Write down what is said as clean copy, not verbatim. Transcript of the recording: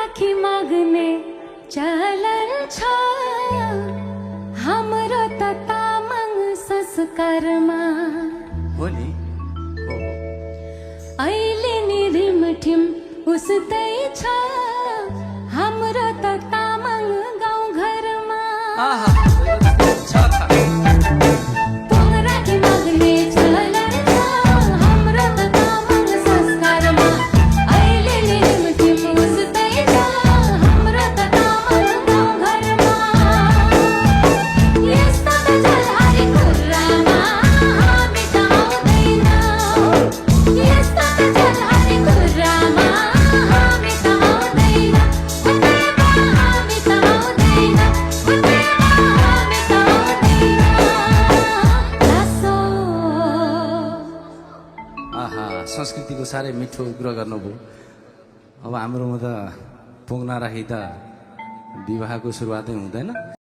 राखी माग्ने चलन छ हाम्रो त तामाङ संस्कारमा हो नि अहिले नि रिमठिम उस्तै छ हाम्रो त तामाङ गाउँ घरमा राखी माग्ने चलन छ हाम्रो त तामाङ संस्कारमा अहिले नि रिमठिम उस्तै छ हाम्रो त तामाङ गाउँ घरमा यस्ता झलहारी कुरामा हामी त आउँदैन यस्ता झलहारी कुरामा हामी त आउँदैन हामी त आउँदैन हामी त आहा संस्कृतिको साह्रै मिठो कुरा गर्नुभयो। अब हाम्रोमा त पोङ्ना राखी त विवाहको सुरुवातै हुँदैन।